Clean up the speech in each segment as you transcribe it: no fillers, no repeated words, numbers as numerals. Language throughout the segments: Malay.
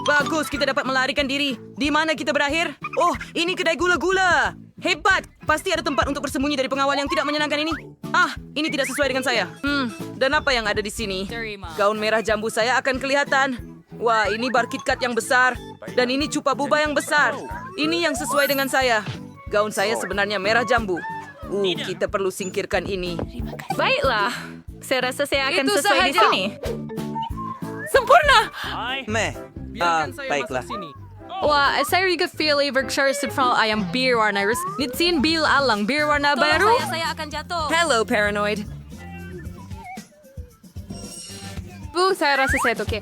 Bagus, kita dapat melarikan diri. Di mana kita berakhir? Oh, ini kedai gula-gula. Hebat. Pasti ada tempat untuk bersembunyi dari pengawal yang tidak menyenangkan ini. Ah, ini tidak sesuai dengan saya. Dan apa yang ada di sini? Gaun merah jambu saya akan kelihatan. Wah, ini bar KitKat yang besar. Dan ini cupa boba yang besar. Ini yang sesuai dengan saya. Gaun saya sebenarnya merah jambu. Kita perlu singkirkan ini. Baiklah. Saya rasa saya akan Itu sesuai di sahaja. sini. Sempurna! Baiklah. Wah, saya juga feel Berkshire Central ayam bir warna rus. Nitsin bil alang bir warna baru. Saya akan jatuh. Hello, Paranoid. Saya rasa saya oke.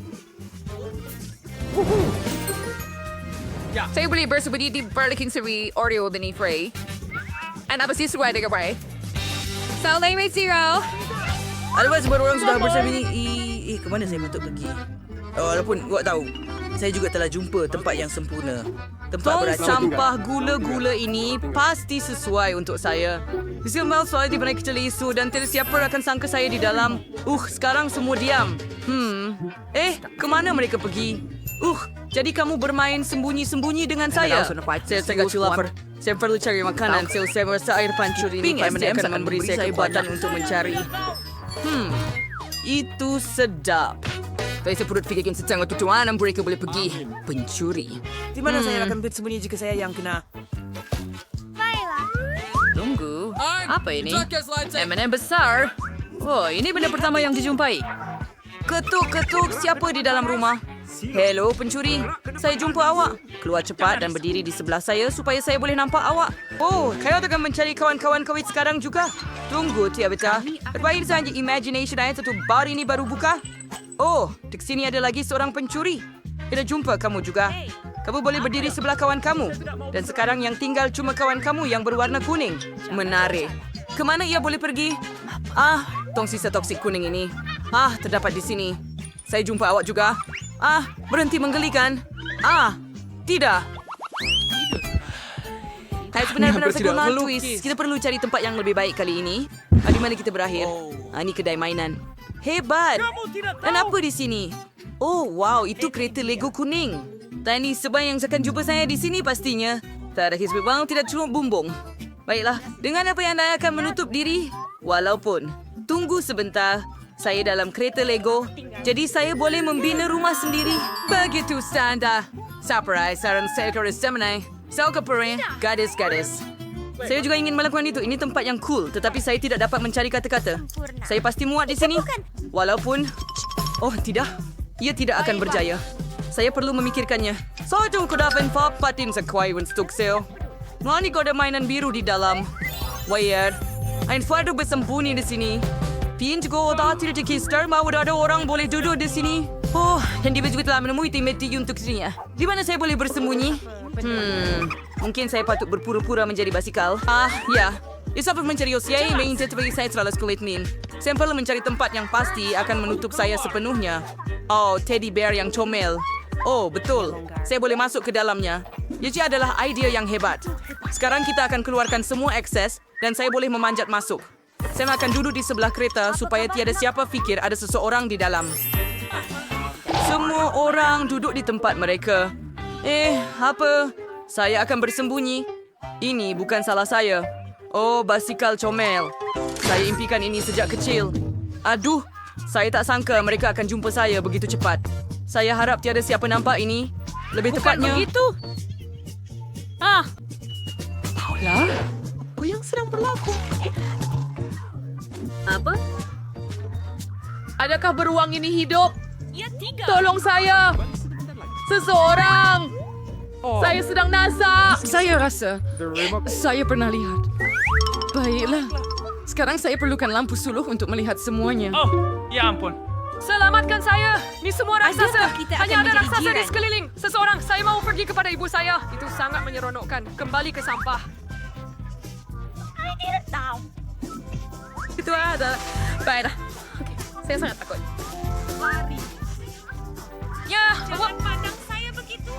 Saya boleh bersembunyi di Burger Seri Oreo dan Frey. And apa sih sesuai dengan Frey? So, Lame Zero. Ada sebab orang sudah bersembunyi. Kemana saya patut pergi? Walaupun awak tahu, saya juga telah jumpa tempat yang sempurna. Tempat beracun. Sampah gula-gula ini pasti sesuai untuk saya. Zilmal soal di mana kita lisu dan tidak siapa akan sangka saya di dalam. Sekarang semua diam. Kemana mereka pergi? Jadi kamu bermain sembunyi-sembunyi dengan saya? Saya sangat lapar. Saya perlu cari makanan. Saya merasa air pancur ini pasti akan memberi saya kekuatan untuk mencari. Itu sedap. Saya perut fikirkan sedang waktu tuan mereka boleh pergi. Pencuri. Di mana saya akan bersembunyi jika saya yang kena? Tunggu. Apa ini? M&M besar. Oh, ini benda pertama yang dijumpai. Ketuk-ketuk, siapa di dalam rumah? Hello, pencuri. Saya jumpa awak. Keluar cepat dan berdiri di sebelah saya supaya saya boleh nampak awak. Kau akan mencari kawan-kawan kau sekarang juga? Tunggu, Tia-Beta. Terbaik saja imagination saya satu bar ini baru buka. Di sini ada lagi seorang pencuri. Kita jumpa kamu juga. Kamu boleh berdiri sebelah kawan kamu. Dan sekarang yang tinggal cuma kawan kamu yang berwarna kuning. Menarik. Kemana ia boleh pergi? Tong sisa toksik kuning ini. Terdapat di sini. Saya jumpa awak juga. Berhenti menggelikan. Tidak. Saya benar-benar terkenal twist. Kita perlu cari tempat yang lebih baik kali ini. Di mana kita berakhir? Ini kedai mainan. Hebat. Dan apa di sini? Wow, itu kereta Lego kuning. Tani sebab yang akan jumpa saya di sini pastinya. Tak ada hisbi bang, tidak cuma bumbung. Baiklah, dengan apa yang anda akan menutup diri? Walaupun, tunggu sebentar. Saya dalam kereta Lego, jadi saya boleh membina rumah sendiri. Begitu standar. Surprise, sarang saya ke resemane. Saya ke pere, gadis-gadis. Saya juga ingin melakukan itu. Ini tempat yang cool, tetapi saya tidak dapat mencari kata-kata. Saya pasti muat di sini. Walaupun... tidak. Ia tidak akan berjaya. Saya perlu memikirkannya. Saya ko dapat papatin sa kwaiwan stukseo. Ngani ko ada mainan biru di dalam. Weird. Ein fado bersembunyi di sini. Pinch ko dati di kister mau ada orang boleh duduk di sini. Dan dia juga telah menemui tim meeting untuk sini. Di mana saya boleh bersembunyi? Mungkin saya patut berpura-pura menjadi basikal. Ya. Isap mencari Osiai, main tetapi saya terlalu kulit nin. Saya perlu mencari tempat yang pasti akan menutup saya sepenuhnya. Teddy bear yang comel. Betul. Saya boleh masuk ke dalamnya. Jadi adalah idea yang hebat. Sekarang kita akan keluarkan semua akses dan saya boleh memanjat masuk. Saya akan duduk di sebelah kereta supaya tiada siapa fikir ada seseorang di dalam. Semua orang duduk di tempat mereka. Apa? Saya akan bersembunyi. Ini bukan salah saya. Basikal comel. Saya impikan ini sejak kecil. Aduh, saya tak sangka mereka akan jumpa saya begitu cepat. Saya harap tiada siapa nampak ini. Lebih tepatnya... Bukan begitu. Paula? Apa yang sedang berlaku? Apa? Adakah beruang ini hidup? Ya, 3. Tolong saya! Seseorang! Saya sedang nasak! Saya rasa saya pernah lihat. Baiklah. Sekarang saya perlukan lampu suluh untuk melihat semuanya. Ya ampun. Selamatkan saya! Ini semua raksasa! Adakah kita akan Hanya ada menjadi raksasa di jiran? sekeliling! Seseorang, saya mau pergi kepada ibu saya. Itu sangat menyeronokkan. Kembali ke sampah. I didn't know. Itu adalah... Baiklah. Oke, saya sangat takut. Lari. Ya, Jangan pandang saya begitu.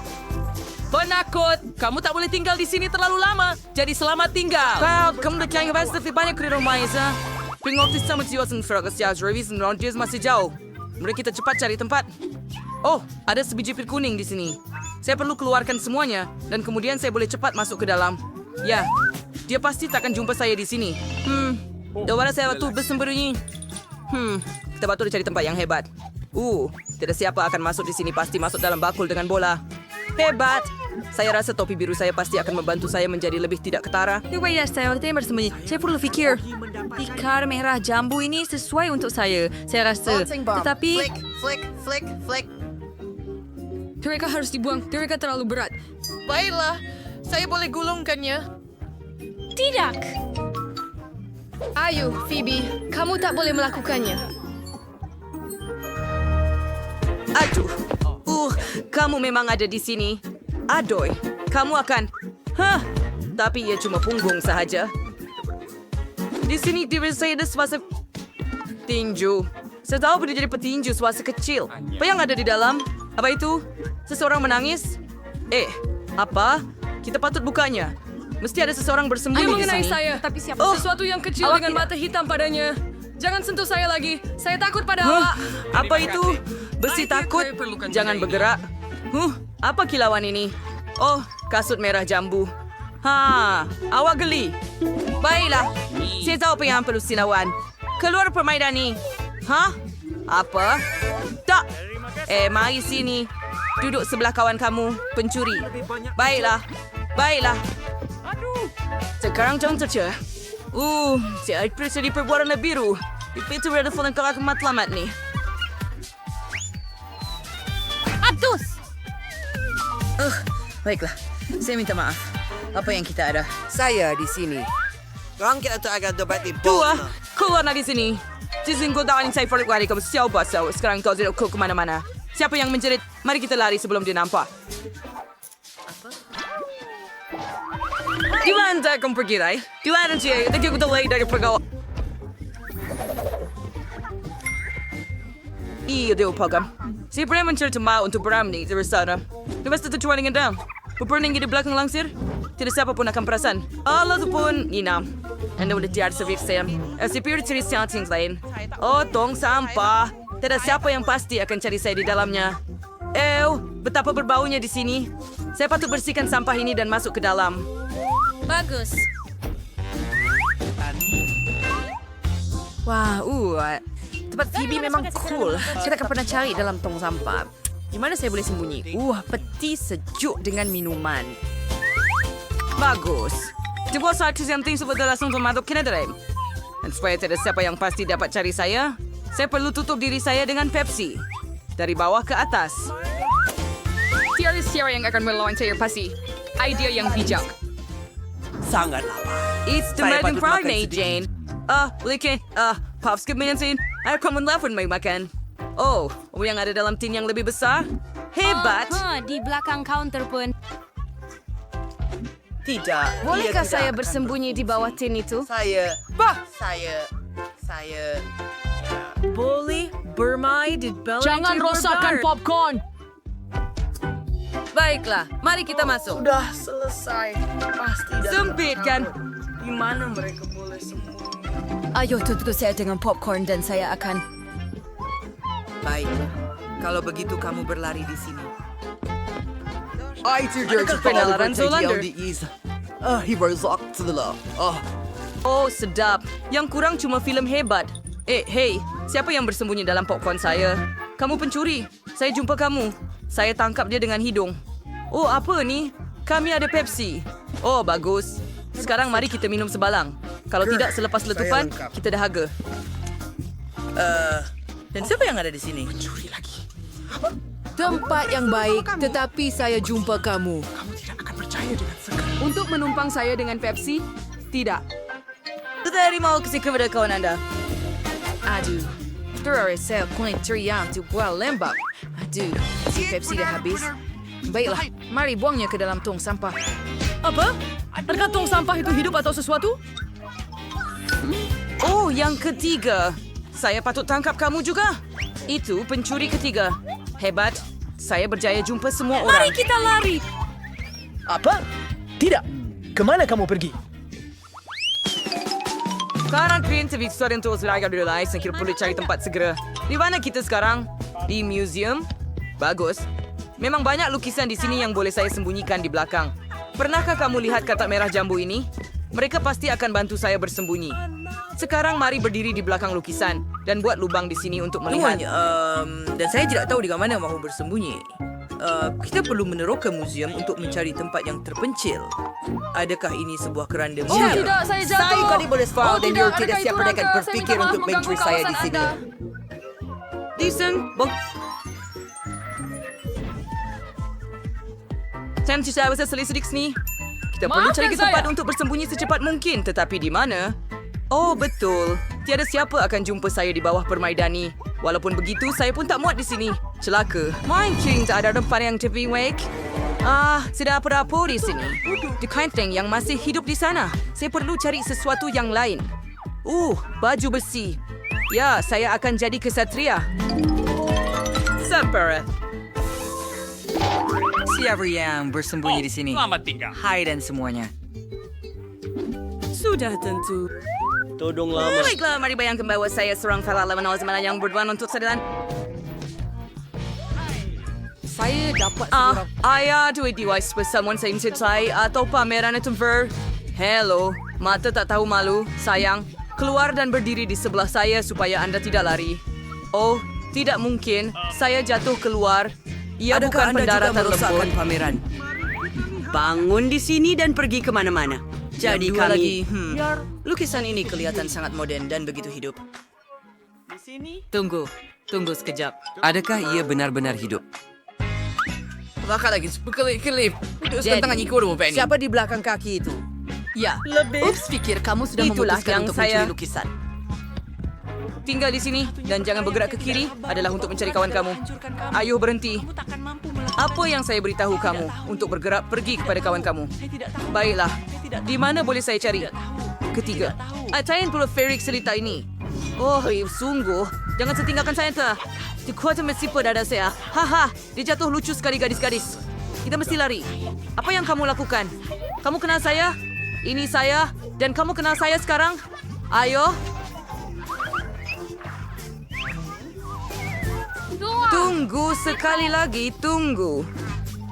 Penakut! Kamu tak boleh tinggal di sini terlalu lama. Jadi selamat tinggal. Kamu dah kaya pasti banyak di rumah ya. Pingok di sama jiwa sen fragas ya. Revis dan masih jauh. Mari kita cepat cari tempat. Oh, ada sebiji pil kuning di sini. Saya perlu keluarkan semuanya dan kemudian saya boleh cepat masuk ke dalam. Ya, dia pasti takkan jumpa saya di sini. Di mana saya waktu bersembunyi? Kita patut cari tempat yang hebat. Tidak siapa akan masuk di sini, pasti masuk dalam bakul dengan bola. Hebat! Saya rasa topi biru saya pasti akan membantu saya menjadi lebih tidak ketara. Riwayat saya waktu bersembunyi. Saya perlu fikir. Tikar merah jambu ini sesuai untuk saya rasa. Tetapi Flick. Mereka harus dibuang. Mereka terlalu berat. Baiklah, saya boleh gulungkannya. Tidak. Ayo, Phoebe, kamu tak boleh melakukannya. Aduh, kamu memang ada di sini. Adoy, kamu akan... tapi ia cuma punggung sahaja. Di sini diri saya ada suasa tinju. Saya tahu boleh jadi petinju suasa kecil. Apa yang ada di dalam? Apa itu? Seseorang menangis? Apa? Kita patut bukanya. Mesti ada seseorang bersembunyi Ayo di mengenai sini. saya. tapi siapa? Sesuatu yang kecil Awak dengan tidak- mata hitam padanya. Jangan sentuh saya lagi. Saya takut pada awak. Apa itu? Besi takut? Jangan bergerak. Apa kilauan ini? Oh, kasut merah jambu. Awak geli. Baiklah, saya tahu apa yang perlu silawan. Keluar permainan ni. Apa? Tak. Mari sini. Duduk sebelah kawan kamu, pencuri. Baiklah. Sekarang jangan terceh. Saya periksa di perbuatan biru. Di pintu ada phone yang kelak matlamat ni. Atus. Baiklah, saya minta maaf. Apa yang kita ada? Saya di sini. Orang kita tu akan dapat di Dua, keluar dari sini. Jizin kau tak saya balik lari kamu siapa so. Sekarang kau tidak ke mana-mana. Siapa yang menjerit? Mari kita lari sebelum dia nampak. Di mana kamu pergi, Rai? Di mana dia? Tadi aku terlari dari pergawa. Iya, dia pagam. Saya pernah mencari tempat untuk beramni dari sana. Lepas itu tujuan dengan dam. Berperning di belakang langsir. Tidak siapa pun akan perasan. Allah tu pun inam. Anda boleh tiada servis saya. Sipir cari something lain. Tong sampah. Tidak siapa yang pasti akan cari saya di dalamnya. Betapa berbaunya di sini. Saya patut bersihkan sampah ini dan masuk ke dalam. Bagus. Wah, tempat Phoebe memang cool. Saya tak pernah cari dalam tong sampah. Di mana saya boleh sembunyi? Peti sejuk dengan minuman. Bagus. Sebuah saksi yang tinggi sebut langsung masuk ke dalam. Dan supaya tidak siapa yang pasti dapat cari saya perlu tutup diri saya dengan Pepsi. Dari bawah ke atas. Tiada siapa yang akan melawan saya pasti. Idea yang bijak. sangat lapar. It's the Saya American patut Pride makan Night, sedikit. Jane. Boleh Pops kemensin. Ayo kamu telepon mai makan. Yang ada dalam tin yang lebih besar? Hebat. Di belakang counter pun. Tidak. Bolehkah ia saya tidak akan bersembunyi di bawah tin itu? Saya. Boleh bermain di bawah Jangan rosakkan popcorn. Baiklah, mari kita masuk. Sudah selesai. Pasti dah. Sempit kan? Di mana mereka boleh sembunyi? Ayo tutup saya dengan popcorn dan saya akan... Baik. Kalau begitu kamu berlari di sini. Adakah penalaran Zolander? He was locked to the law. Sedap. Yang kurang cuma filem hebat. Hey, siapa yang bersembunyi dalam popcorn saya? Kamu pencuri. Saya jumpa kamu. Saya tangkap dia dengan hidung. Apa ni? Kami ada Pepsi. Bagus. Sekarang mari kita minum sebalang. Kalau tidak selepas letupan, lengkap. kita dahaga. Dan siapa yang ada di sini? Tempat yang baik, tetapi saya jumpa kamu. Untuk menumpang saya dengan Pepsi? Tidak. Tetapi mau kasih kepada kawan anda. Aduh, terus saya kulit teriak di buah lembab. Aduh, si Pepsi dah habis. Baiklah, mari buangnya ke dalam tong sampah. Apa? Adakah tong sampah itu hidup atau sesuatu? Yang ketiga. Saya patut tangkap kamu juga. Itu pencuri ketiga. Hebat. Saya berjaya jumpa semua orang. Mari kita lari. Apa? Tidak. Kemana kamu pergi? Sekarang kreatif untuk selaga dulu lah. Saya kira perlu cari tempat segera. Di mana kita sekarang? Di museum? Bagus. Memang banyak lukisan di sini yang boleh saya sembunyikan di belakang. Pernahkah kamu lihat katak merah jambu ini? Mereka pasti akan bantu saya bersembunyi. Sekarang mari berdiri di belakang lukisan dan buat lubang di sini untuk melihat. Dan saya tidak tahu di mana mahu bersembunyi. Kita perlu menerok ke museum untuk mencari tempat yang terpencil. Adakah ini sebuah keranda Oh, mulia? tidak, saya jatuh. Saya kali boleh faham Oh, dan tidak, you tidak adakah siap itu mereka Rangga? Saya berfikir minta maaf untuk mengganggu mencuri saya di kawasan sini. Anda. Decent. Sam, saya bisa selisih sini. Kita perlu Maafkan cari tempat saya. untuk bersembunyi secepat mungkin. Tetapi di mana? Oh, betul. Tiada siapa akan jumpa saya di bawah permaidani. Walaupun begitu, saya pun tak muat di sini. Celaka. Mancing tak ada tempat yang tepi wake. Tidak apa-apa di sini. The kind thing yang masih hidup di sana. Saya perlu cari sesuatu yang lain. Baju besi. Ya, saya akan jadi kesatria. Sampara. Siapa yang bersembunyi di sini? Selamat tinggal. Hai dan semuanya. Sudah tentu. Tolonglah. Baiklah, mari bayangkan bahwa saya seorang falala menawar zaman yang berduaan untuk sedalan. Saya dapat Ayah duit device someone saying saya atau pameran itu Hello, mata tak tahu malu, sayang. Keluar dan berdiri di sebelah saya supaya Anda tidak lari. Oh, tidak mungkin. Saya jatuh keluar. Ia Adakah bukan Anda pendara juga merosakkan terlebur. pameran? Bangun di sini dan pergi kemana-mana. Jadi Yang dua kami... lagi, lukisan ini kelihatan sangat moden dan begitu hidup. Tunggu sekejap. Adakah ia benar-benar hidup? Bakal lagi kelip. Siapa di belakang kaki itu? Ya. Ups, pikir kamu sudah Itulah memutuskan yang untuk saya- mencuri lukisan. Tinggal di sini dan jangan bergerak ke kiri adalah untuk mencari kawan kamu. Ayo berhenti. Apa yang saya beritahu kamu untuk bergerak pergi kepada kawan kamu? Baiklah. Di mana boleh saya cari? Ketiga. Atain pula Ferik cerita ini. Oh, sungguh. Jangan setinggalkan saya tak. Di kuota mesti pada saya. Haha, dia jatuh lucu sekali gadis-gadis. Kita mesti lari. Apa yang kamu lakukan? Kamu kenal saya? Ini saya. Dan kamu kenal saya sekarang? Ayo. Tunggu sekali lagi, tunggu.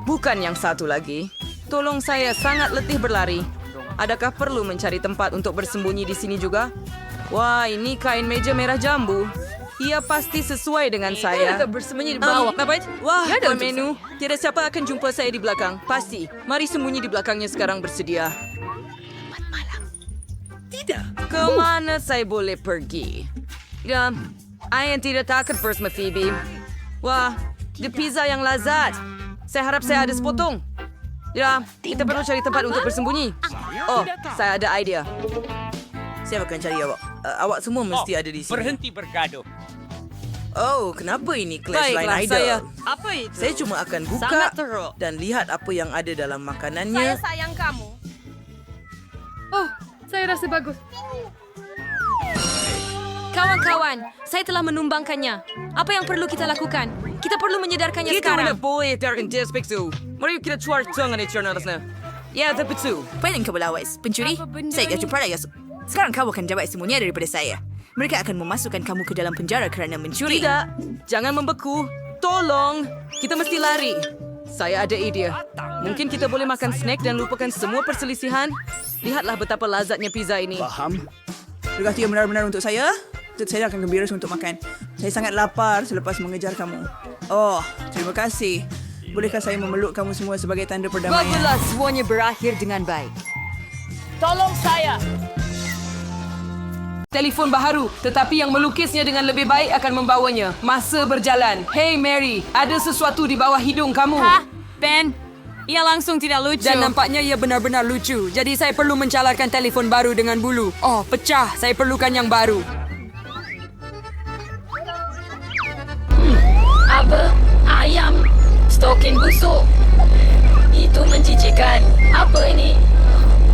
Bukan yang satu lagi. Tolong saya sangat letih berlari. Adakah perlu mencari tempat untuk bersembunyi di sini juga? Wah, ini kain meja merah jambu. Ia pasti sesuai dengan saya. Kita bersembunyi di bawah. Apa itu? Wah, Ya, ada tuan untuk menu. Tidak siapa akan jumpa saya di belakang. Pasti. Mari sembunyi di belakangnya sekarang bersedia. Tidak. Kemana saya boleh pergi? Ya, saya tidak takut bersama Phoebe. Wah, the pizza yang lazat. Saya harap saya ada sepotong. Ya, kita perlu cari tempat untuk bersembunyi. Oh, saya ada idea. Saya akan cari awak. Awak semua mesti ada di sini. Berhenti bergaduh. Oh, kenapa ini Clash Line Baiklah, Idol? saya. Apa itu? Saya cuma akan buka Sangat teruk. dan lihat apa yang ada dalam Saya makanannya. sayang kamu. Oh, saya rasa bagus. Kawan-kawan, saya telah menumbangkannya. Apa yang perlu kita lakukan? Kita perlu menyedarkannya Kita mana sekarang. boleh terken despektu. Mari kita cuar tangan di channel atasnya. Ya, tapi tu. Pailing kau lawas, pencuri. Apa benda Saya ni? jatuh pada Sekarang kau akan jawab semuanya daripada saya. Mereka akan memasukkan kamu ke dalam penjara kerana mencuri. Tidak, jangan membeku. Tolong, kita mesti lari. Saya ada ide. Mungkin kita boleh makan snack dan lupakan semua perselisihan. Lihatlah betapa lazatnya pizza ini. Faham? Tugas dia benar-benar untuk saya. Saya akan gembira untuk makan. Saya sangat lapar selepas mengejar kamu. Oh, terima kasih. Bolehkah saya memeluk kamu semua sebagai tanda perdamaian? Baguslah semuanya berakhir dengan baik. Tolong saya. Telefon baharu, tetapi yang melukisnya dengan lebih baik akan membawanya. Masa berjalan. Hey Mary, ada sesuatu di bawah hidung kamu. Ben, ia langsung tidak lucu. Dan nampaknya ia benar-benar lucu. Jadi saya perlu mencalarkan telefon baru dengan bulu. Oh, pecah. Saya perlukan yang baru. Apa? Ayam? Stokin busuk? Itu menjijikkan. Apa ini?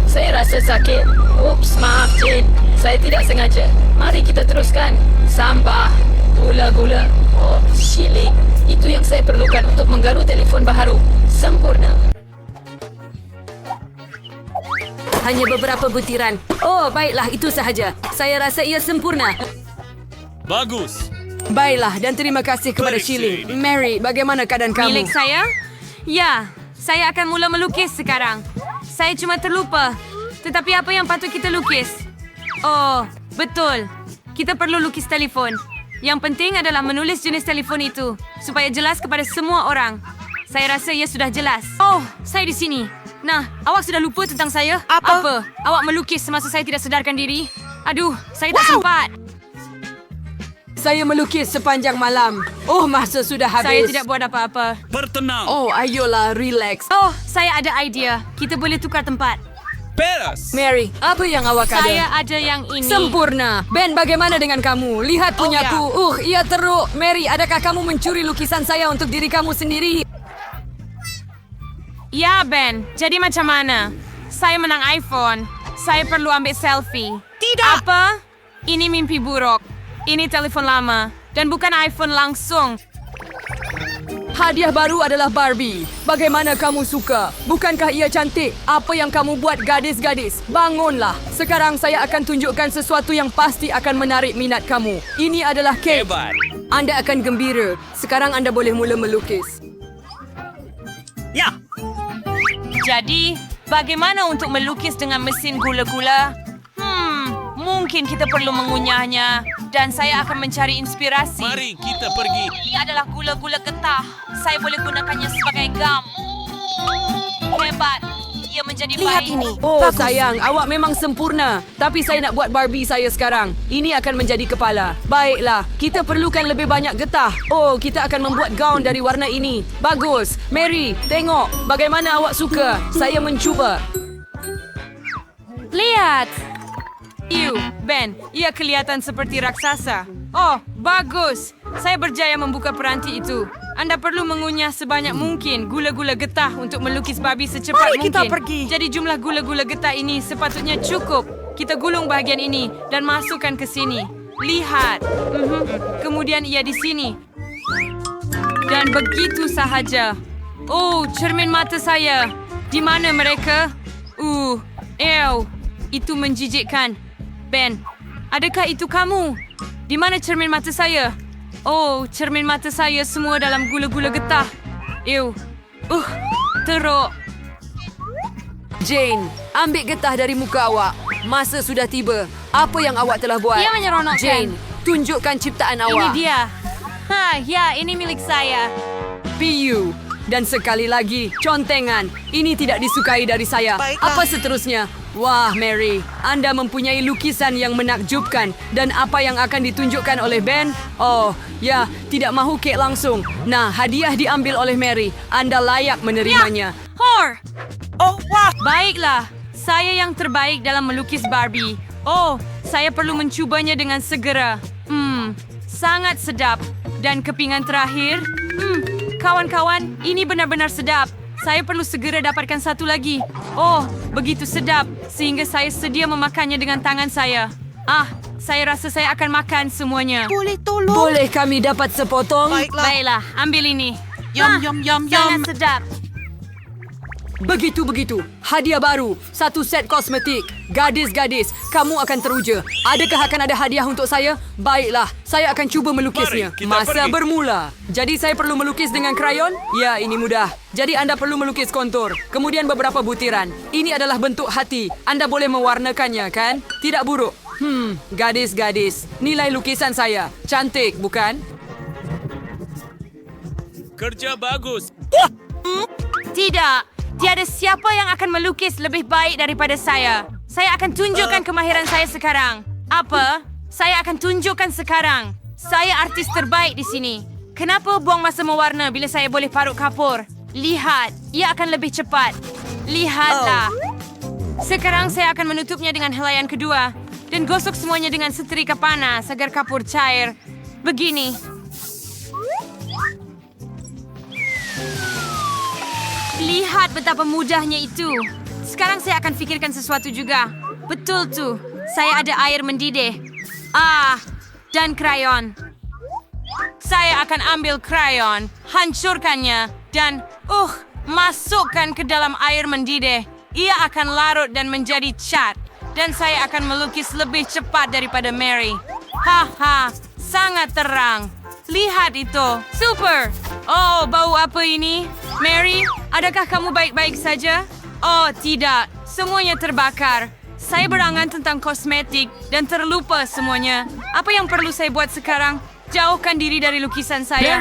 Saya rasa sakit. Ups, maaf Jane. Saya tidak sengaja. Mari kita teruskan. Sampah. Gula-gula. Oh, silik. Itu yang saya perlukan untuk menggaruk telefon baharu. Sempurna. Hanya beberapa butiran. Oh, baiklah. Itu sahaja. Saya rasa ia sempurna. Bagus. Baiklah, dan terima kasih kepada Shilling. Mary, bagaimana keadaan kamu? Milik saya? Ya, saya akan mula melukis sekarang. Saya cuma terlupa. Tetapi apa yang patut kita lukis? Oh, betul. Kita perlu lukis telefon. Yang penting adalah menulis jenis telefon itu supaya jelas kepada semua orang. Saya rasa ia sudah jelas. Oh, saya di sini. Nah, awak sudah lupa tentang saya? Apa? Awak melukis semasa saya tidak sedarkan diri? Aduh, saya tak sempat. Saya melukis sepanjang malam. Oh, masa sudah habis. Saya tidak buat apa-apa. Bertenang. Oh, ayolah, relax. Oh, saya ada idea. Kita boleh tukar tempat. Beres. Mary, apa yang awak ada? Saya ada yang ini. Sempurna. Ben, bagaimana dengan kamu? Lihat punyaku. Ia teruk. Mary, adakah kamu mencuri lukisan saya untuk diri kamu sendiri? Ya, Ben. Jadi macam mana? Saya menang iPhone. Saya perlu ambil selfie. Tidak. Apa? Ini mimpi buruk. Ini telepon lama. Dan bukan iPhone langsung. Hadiah baru adalah Barbie. Bagaimana kamu suka? Bukankah ia cantik? Apa yang kamu buat, gadis-gadis? Bangunlah. Sekarang saya akan tunjukkan sesuatu yang pasti akan menarik minat kamu. Ini adalah kek. Hebat. Anda akan gembira. Sekarang anda boleh mula melukis. Ya. Jadi, bagaimana untuk melukis dengan mesin gula-gula? Mungkin kita perlu mengunyahnya. Dan saya akan mencari inspirasi. Mari kita pergi. Ini adalah gula-gula getah. Saya boleh gunakannya sebagai gam. Hebat. Ia menjadi baik. Lihat ini. Oh, sayang, awak memang sempurna. Tapi saya nak buat Barbie saya sekarang. Ini akan menjadi kepala. Baiklah, kita perlukan lebih banyak getah. Oh, kita akan membuat gaun dari warna ini. Bagus. Mary, tengok. Bagaimana awak suka? Saya mencuba. Lihat. Ben, ia kelihatan seperti raksasa. Oh, bagus. Saya berjaya membuka peranti itu. Anda perlu mengunyah sebanyak mungkin gula-gula getah untuk melukis Barbie secepat mungkin. kita pergi. Jadi jumlah gula-gula getah ini sepatutnya cukup. Kita gulung bahagian ini dan masukkan ke sini. Lihat. Kemudian ia di sini. Dan begitu sahaja. Oh, cermin mata saya. Di mana mereka? Itu menjijikkan. Ben, adakah itu kamu? Di mana cermin mata saya? Oh, cermin mata saya semua dalam gula-gula getah. Teruk. Jane, ambil getah dari muka awak. Masa sudah tiba. Apa yang awak telah buat? Ia menyeronokkan. Jane, tunjukkan ciptaan Ini awak. dia. Ya, ini milik saya. PU. Dan sekali lagi, contengan. Ini tidak disukai dari saya. Apa seterusnya? Wah, Mary. Anda mempunyai lukisan yang menakjubkan. Dan apa yang akan ditunjukkan oleh Ben? Oh, ya, tidak mahu kek langsung. Nah, hadiah diambil oleh Mary. Anda layak menerimanya. Hor! Oh, wah! Baiklah. Saya yang terbaik dalam melukis Barbie. Oh, saya perlu mencubanya dengan segera. Sangat sedap. Dan kepingan terakhir. Kawan-kawan, ini benar-benar sedap. Saya perlu segera dapatkan satu lagi. Oh, begitu sedap. Sehingga saya sedia memakannya dengan tangan saya. Saya rasa saya akan makan semuanya. Boleh kami dapat sepotong? Baiklah, ambil ini. Sangat sedap. Begitu-begitu. Hadiah baru. Satu set kosmetik. Gadis-gadis, kamu akan teruja. Adakah akan ada hadiah untuk saya? Baiklah, saya akan cuba melukisnya. Mari, kita Masa pergi. bermula. Jadi saya perlu melukis dengan krayon? Ya, ini mudah. Jadi anda perlu melukis kontur. Kemudian beberapa butiran. Ini adalah bentuk hati. Anda boleh mewarnakannya, kan? Tidak buruk. Gadis-gadis. Nilai lukisan saya. Cantik, bukan? Kerja bagus. Tidak. Tiada siapa yang akan melukis lebih baik daripada saya. Saya akan tunjukkan kemahiran saya sekarang. Apa? Saya akan tunjukkan sekarang. Saya artis terbaik di sini. Kenapa buang masa mewarna bila saya boleh parut kapur? Lihat, ia akan lebih cepat. Lihatlah. Sekarang saya akan menutupnya dengan helaian kedua dan gosok semuanya dengan setrika panas agar kapur cair. Begini. Lihat betapa mudahnya itu. Sekarang saya akan fikirkan sesuatu juga. Betul tuh. Saya ada air mendidih. Dan krayon. Saya akan ambil krayon, hancurkannya, dan masukkan ke dalam air mendidih. Ia akan larut dan menjadi cat. Dan saya akan melukis lebih cepat daripada Mary. sangat terang. Lihat itu. Super. Oh, bau apa ini? Mary, adakah kamu baik-baik saja? Oh, tidak. Semuanya terbakar. Saya berangan tentang kosmetik dan terlupa semuanya. Apa yang perlu saya buat sekarang? Jauhkan diri dari lukisan saya.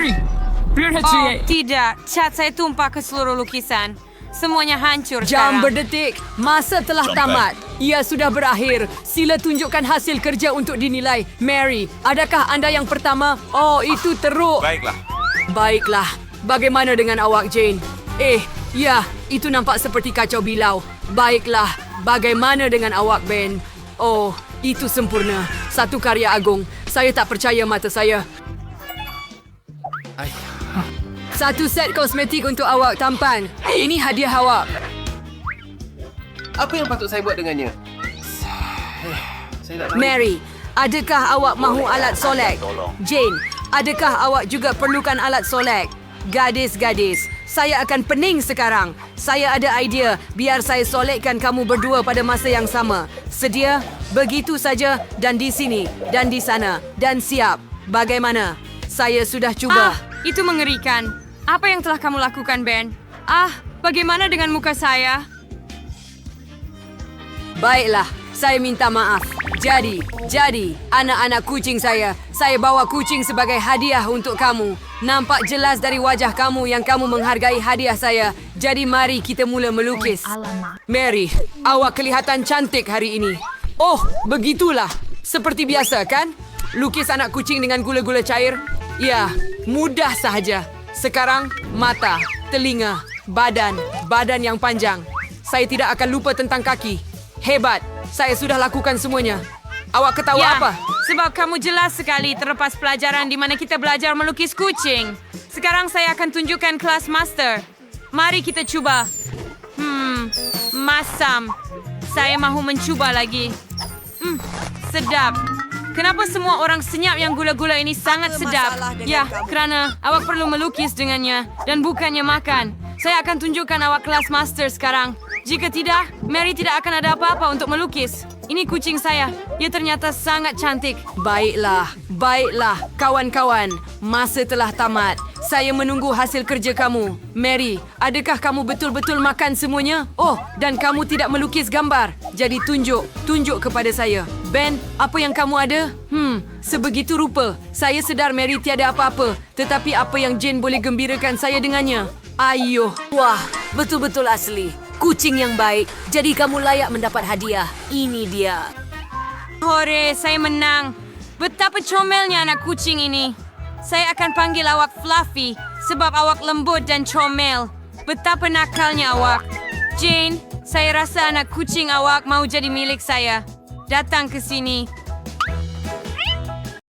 Oh, tidak. Cat saya tumpah ke seluruh lukisan. Semuanya hancur Jam sekarang. berdetik. Masa telah tamat. Ia sudah berakhir. Sila tunjukkan hasil kerja untuk dinilai. Mary, adakah anda yang pertama? Oh, itu teruk. Baiklah. Bagaimana dengan awak, Jane? Ya, itu nampak seperti kacau bilau. Baiklah. Bagaimana dengan awak, Ben? Oh, itu sempurna. Satu karya agung. Saya tak percaya mata saya. Satu set kosmetik untuk awak tampan. Ini hadiah awak. Apa yang patut saya buat dengannya? Saya tak tahu. Mary, adakah awak mahu alat solek? Jane, adakah awak juga perlukan alat solek? Gadis-gadis, saya akan pening sekarang. Saya ada idea. Biar saya solekkan kamu berdua pada masa yang sama. Sedia? Begitu saja. Dan di sini. Dan di sana. Dan siap. Bagaimana? Saya sudah cuba. Itu mengerikan. Apa yang telah kamu lakukan, Ben? Bagaimana dengan muka saya? Baiklah, saya minta maaf. Jadi, anak-anak kucing saya bawa kucing sebagai hadiah untuk kamu. Nampak jelas dari wajah kamu yang kamu menghargai hadiah saya. Jadi mari kita mula melukis. Mary, awak kelihatan cantik hari ini. Oh, begitulah. Seperti biasa, kan? Lukis anak kucing dengan gula-gula cair. Ya, mudah sahaja. Sekarang, mata, telinga, badan yang panjang. Saya tidak akan lupa tentang kaki. Hebat, saya sudah lakukan semuanya. Awak ketawa apa? Sebab kamu jelas sekali terlepas pelajaran di mana kita belajar melukis kucing. Sekarang saya akan tunjukkan kelas master. Mari kita cuba. Masam. Saya mahu mencuba lagi. Sedap. Kenapa semua orang senyap yang gula-gula ini sangat sedap? Ya, kerana awak perlu melukis dengannya dan bukannya makan. Saya akan tunjukkan awak kelas master sekarang. Jika tidak, Mary tidak akan ada apa-apa untuk melukis. Ini kucing saya. Dia ternyata sangat cantik. Baiklah, kawan-kawan. Masa telah tamat. Saya menunggu hasil kerja kamu. Mary, adakah kamu betul-betul makan semuanya? Oh, dan kamu tidak melukis gambar. Jadi tunjuk kepada saya. Ben, apa yang kamu ada? Sebegitu rupa. Saya sedar Mary tiada apa-apa. Tetapi apa yang Jane boleh gembirakan saya dengannya? Ayuh, wah, betul-betul asli. Kucing yang baik. Jadi kamu layak mendapat hadiah. Ini dia. Hore, saya menang. Betapa comelnya anak kucing ini. Saya akan panggil awak Fluffy sebab awak lembut dan comel. Betapa nakalnya awak. Jane, saya rasa anak kucing awak mau jadi milik saya. Datang ke sini.